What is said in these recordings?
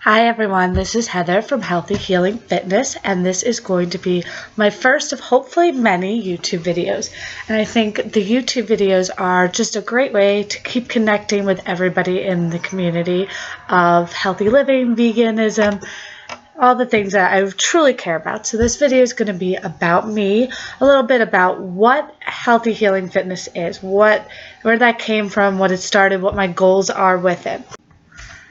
Hi everyone, this is Heather from Healthy Healing Fitness, and this is going to be my first of hopefully many YouTube videos. And I think the YouTube videos are just a great way to keep connecting with everybody in the community of healthy living, veganism, all the things that I truly care about. So this video is going to be about me, a little bit about what Healthy Healing Fitness is, where that came from, what it started, what my goals are with it.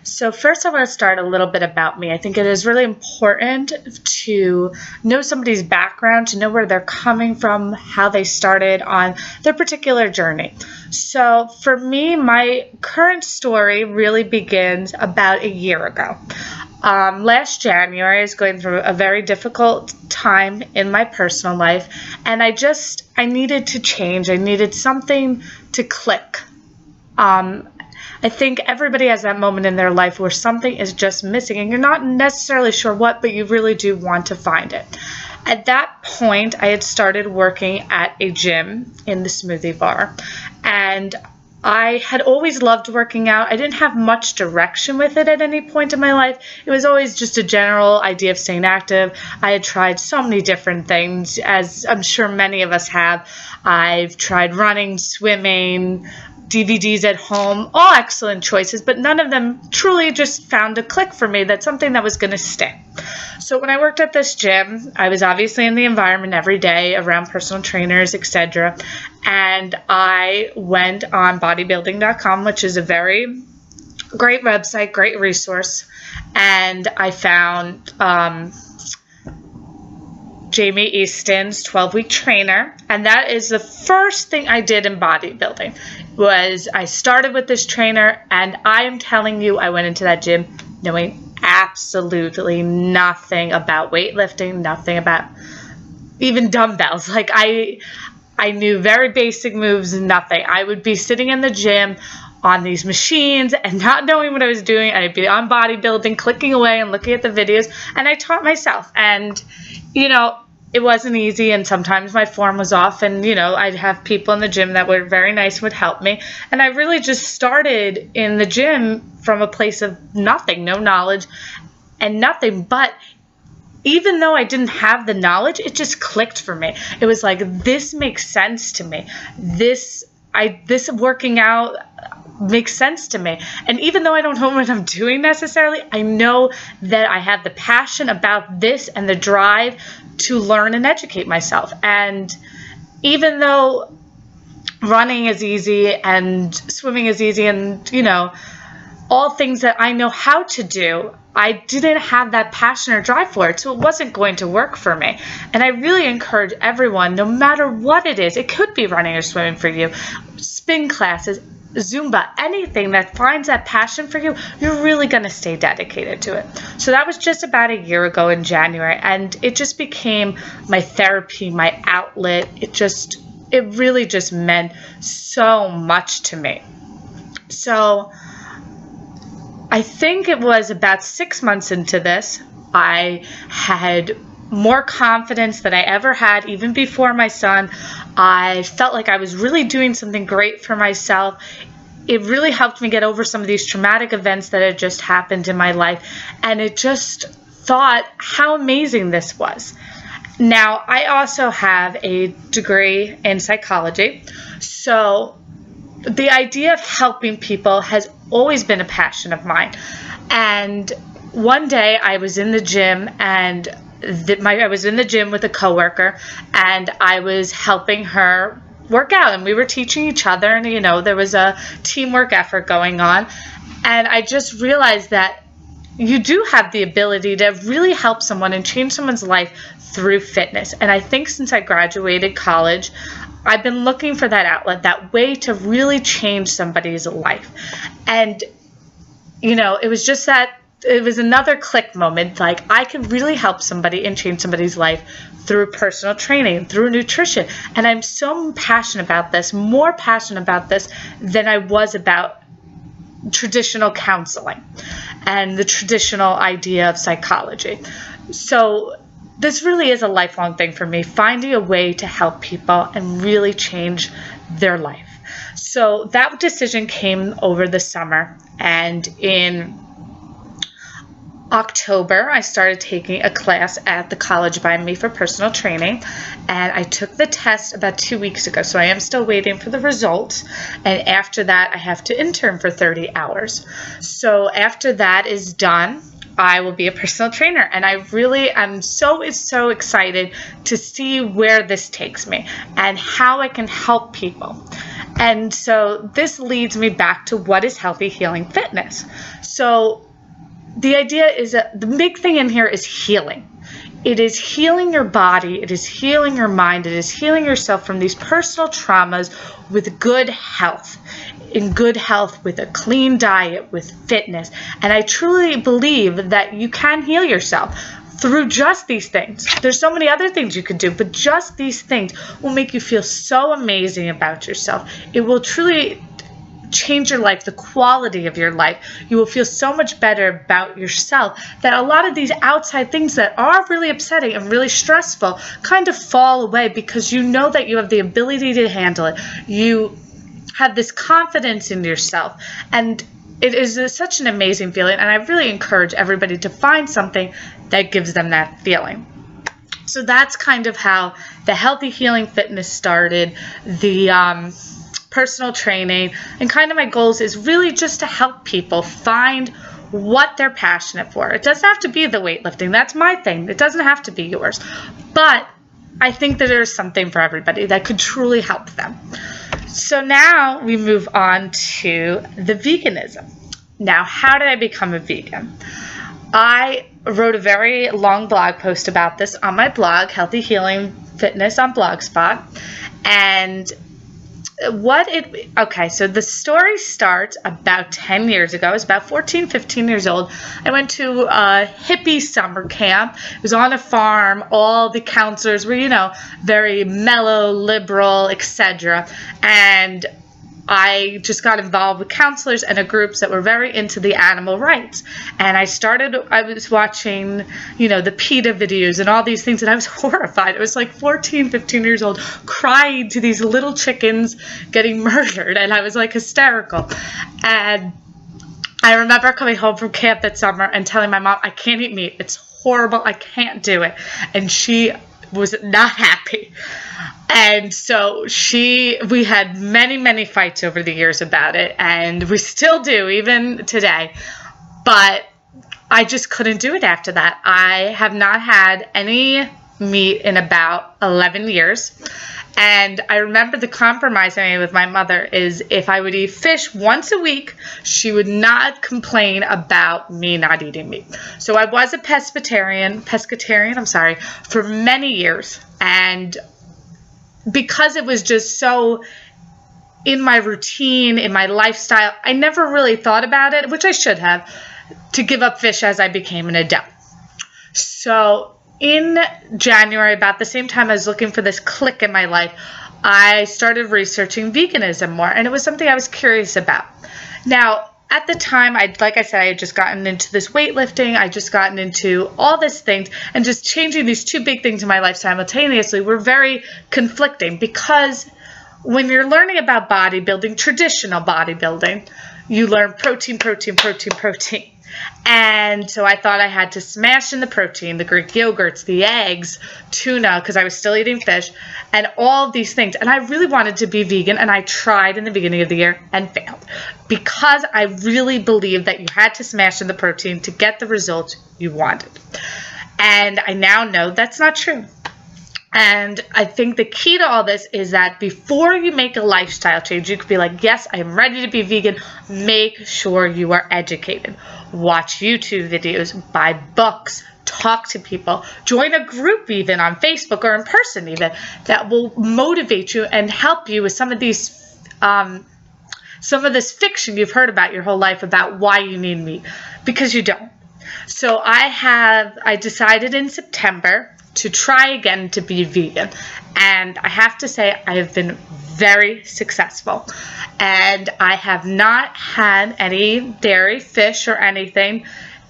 So first I want to start a little bit about me. I think it is really important to know somebody's background, to know where they're coming from, how they started on their particular journey. So for me, my current story really begins about a year ago. Last January, I was going through a very difficult time in my personal life, and I needed to change. I needed something to click. I think everybody has that moment in their life where something is just missing and you're not necessarily sure what, but you really do want to find it. At that point, I had started working at a gym in the smoothie bar, and I had always loved working out. I didn't have much direction with it at any point in my life. It was always just a general idea of staying active. I had tried so many different things, as I'm sure many of us have. I've tried running, swimming, DVDs at home, all excellent choices, but none of them truly just found a click for me. That's something that was going to stick. So when I worked at this gym, I was obviously in the environment every day around personal trainers, etc. And I went on bodybuilding.com, which is a very great website, great resource. And I found Jamie Easton's 12-week trainer, and that is the first thing I did in bodybuilding. Was I started with this trainer, and I am telling you, I went into that gym knowing absolutely nothing about weightlifting, nothing about even dumbbells. Like I knew very basic moves, nothing. I would be sitting in the gym on these machines and not knowing what I was doing. I'd be on bodybuilding, clicking away and looking at the videos, and I taught myself. And it wasn't easy, and sometimes my form was off, and I'd have people in the gym that were very nice, would help me. And I really just started in the gym from a place of nothing, no knowledge and nothing. But even though I didn't have the knowledge, it just clicked for me. It was like, this makes sense to me. This working out makes sense to me. And even though I don't know what I'm doing necessarily, I know that I have the passion about this and the drive to learn and educate myself. And even though running is easy and swimming is easy and, all things that I know how to do, I didn't have that passion or drive for it, so it wasn't going to work for me. And I really encourage everyone, no matter what it is, it could be running or swimming for you, spin classes, Zumba, anything that finds that passion for you, you're really going to stay dedicated to it. So that was just about a year ago in January, and it just became my therapy, my outlet. It really just meant so much to me. So I think it was about 6 months into this, I had more confidence than I ever had, even before my son. I felt like I was really doing something great for myself. It really helped me get over some of these traumatic events that had just happened in my life. And it just thought how amazing this was. Now, I also have a degree in psychology. So the idea of helping people has always been a passion of mine. And one day I was in the gym, and I was in the gym with a coworker, and I was helping her work out, and we were teaching each other, and there was a teamwork effort going on. And I just realized that you do have the ability to really help someone and change someone's life through fitness. And I think since I graduated college, I've been looking for that outlet, that way to really change somebody's life. And, it was just it was another click moment. Like, I could really help somebody and change somebody's life through personal training, through nutrition. And I'm so passionate about this, more passionate about this than I was about traditional counseling and the traditional idea of psychology. So this really is a lifelong thing for me, finding a way to help people and really change their life. So that decision came over the summer, and in October, I started taking a class at the College by Me for personal training, and I took the test about 2 weeks ago, so I am still waiting for the results, and after that, I have to intern for 30 hours. So after that is done, I will be a personal trainer, and I really am so excited to see where this takes me and how I can help people. And so this leads me back to what is healthy healing fitness. So the idea is that the big thing in here is healing. It is healing your body. It is healing your mind. It is healing yourself from these personal traumas with good health. In good health, with a clean diet, with fitness. And I truly believe that you can heal yourself through just these things. There's so many other things you could do, but just these things will make you feel so amazing about yourself. It will truly change your life, the quality of your life. You will feel so much better about yourself that a lot of these outside things that are really upsetting and really stressful kind of fall away because you know that you have the ability to handle it. You have this confidence in yourself, and it is such an amazing feeling, and I really encourage everybody to find something that gives them that feeling. So that's kind of how the healthy healing fitness started, the personal training, and kind of my goals is really just to help people find what they're passionate for. It doesn't have to be the weightlifting. That's my thing. It doesn't have to be yours. But I think that there's something for everybody that could truly help them. So now we move on to the veganism. Now, how did I become a vegan? I wrote a very long blog post about this on my blog, Healthy Healing Fitness on Blogspot. And so the story starts about 10 years ago. I was about 14, 15 years old. I went to a hippie summer camp. It was on a farm. All the counselors were, very mellow, liberal, etc. And I just got involved with counselors and groups that were very into the animal rights. And I was watching, the PETA videos and all these things, and I was horrified. I was like 14, 15 years old, crying to these little chickens getting murdered, and I was like hysterical. And I remember coming home from camp that summer and telling my mom, I can't eat meat. It's horrible. I can't do it. And she was not happy. And so we had many, many fights over the years about it, and we still do, even today. But I just couldn't do it after that. I have not had any meat in about 11 years. And I remember the compromise I made with my mother is if I would eat fish once a week, she would not complain about me not eating meat. So I was a pescatarian, for many years. And because it was just so in my routine, in my lifestyle, I never really thought about it, which I should have, to give up fish as I became an adult. So in January, about the same time I was looking for this click in my life, I started researching veganism more, and it was something I was curious about. Now, at the time, like I said, I had just gotten into this weightlifting. I just gotten into all these things, and just changing these two big things in my life simultaneously were very conflicting, because when you're learning about bodybuilding, traditional bodybuilding, you learn protein, protein, protein, protein. And so I thought I had to smash in the protein, the Greek yogurts, the eggs, tuna, because I was still eating fish, and all of these things. And I really wanted to be vegan, and I tried in the beginning of the year and failed, because I really believed that you had to smash in the protein to get the results you wanted. And I now know that's not true. And I think the key to all this is that before you make a lifestyle change, you could be like, yes, I am ready to be vegan. Make sure you are educated. Watch YouTube videos, buy books, talk to people, join a group even on Facebook or in person even that will motivate you and help you with some of this fiction you've heard about your whole life about why you need meat, because you don't. So I decided in September to try again to be vegan. And I have to say, I have been very successful. And I have not had any dairy, fish, or anything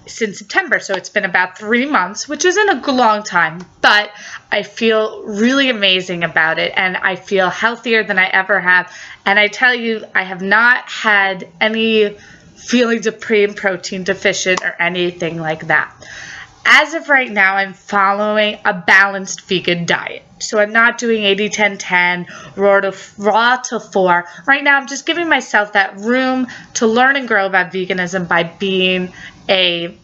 since September. So it's been about 3 months, which isn't a long time, but I feel really amazing about it. And I feel healthier than I ever have. And I tell you, I have not had any feelings of pre and protein deficient or anything like that. As of right now, I'm following a balanced vegan diet. So I'm not doing 80-10-10, raw to 4. Right now, I'm just giving myself that room to learn and grow about veganism by being a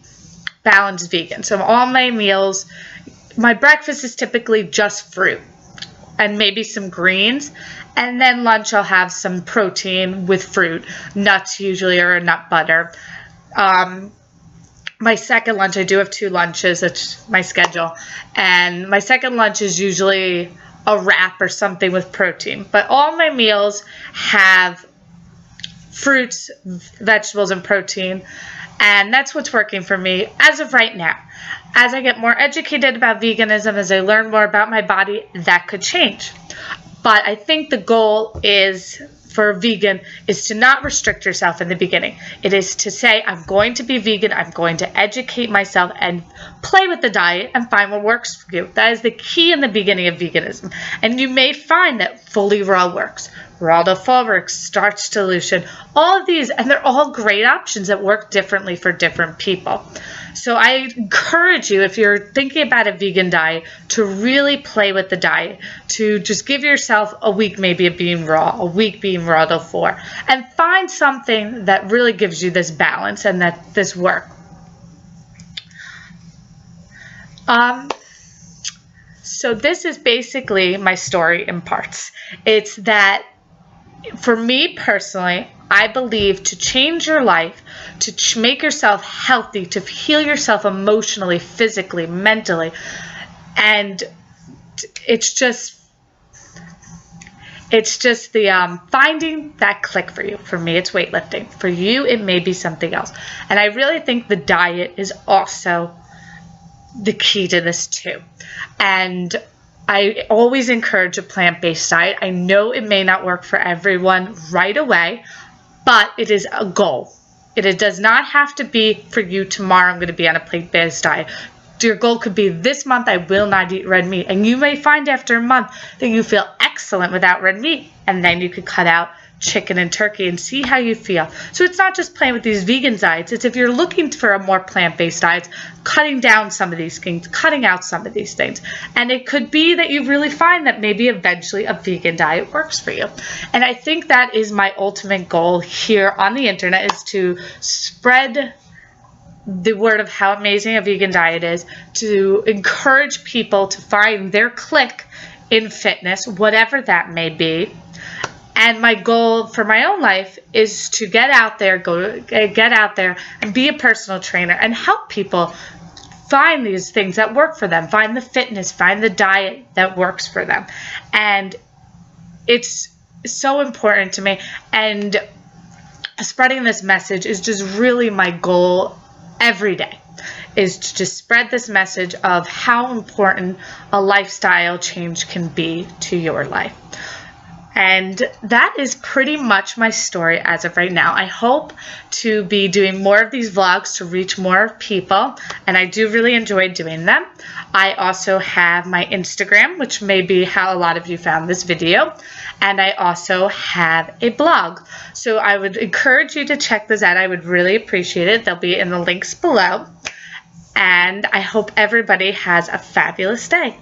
balanced vegan. So all my meals, my breakfast is typically just fruit and maybe some greens. And then lunch, I'll have some protein with fruit, nuts usually, or a nut butter. My second lunch, I do have 2 lunches, it's my schedule, and my second lunch is usually a wrap or something with protein. But all my meals have fruits, vegetables, and protein, and that's what's working for me as of right now. As I get more educated about veganism, as I learn more about my body, that could change. But I think the goal is for a vegan is to not restrict yourself in the beginning. It is to say, I'm going to be vegan, I'm going to educate myself and play with the diet and find what works for you. That is the key in the beginning of veganism. And you may find that fully raw works. Raw to full works, starch to dilution, all of these, and they're all great options that work differently for different people. So I encourage you, if you're thinking about a vegan diet, to really play with the diet, to just give yourself a week maybe of being raw, a week being raw to 4, and find something that really gives you this balance and that this work. So this is basically my story in parts. It's that for me personally, I believe to change your life, to make yourself healthy, to heal yourself emotionally, physically, mentally, and it's just the finding that click for you. For me, it's weightlifting. For you, it may be something else. And I really think the diet is also the key to this too. And I always encourage a plant-based diet. I know it may not work for everyone right away, but it is a goal. It does not have to be for you tomorrow, I'm going to be on a plant-based diet. Your goal could be this month, I will not eat red meat. And you may find after a month that you feel excellent without red meat. And then you could cut out chicken and turkey and see how you feel. So it's not just playing with these vegan diets. It's if you're looking for a more plant-based diet, cutting down some of these things, cutting out some of these things. And it could be that you really find that maybe eventually a vegan diet works for you. And I think that is my ultimate goal here on the internet, is to spread the word of how amazing a vegan diet is, to encourage people to find their click in fitness, whatever that may be. And my goal for my own life is to get out there and be a personal trainer and help people find these things that work for them, find the fitness, find the diet that works for them. And it's so important to me. And spreading this message is just really my goal every day, is to just spread this message of how important a lifestyle change can be to your life. And that is pretty much my story as of right now. I hope to be doing more of these vlogs to reach more people, and I do really enjoy doing them. I also have my Instagram, which may be how a lot of you found this video, and I also have a blog. So I would encourage you to check those out. I would really appreciate it. They'll be in the links below. And I hope everybody has a fabulous day.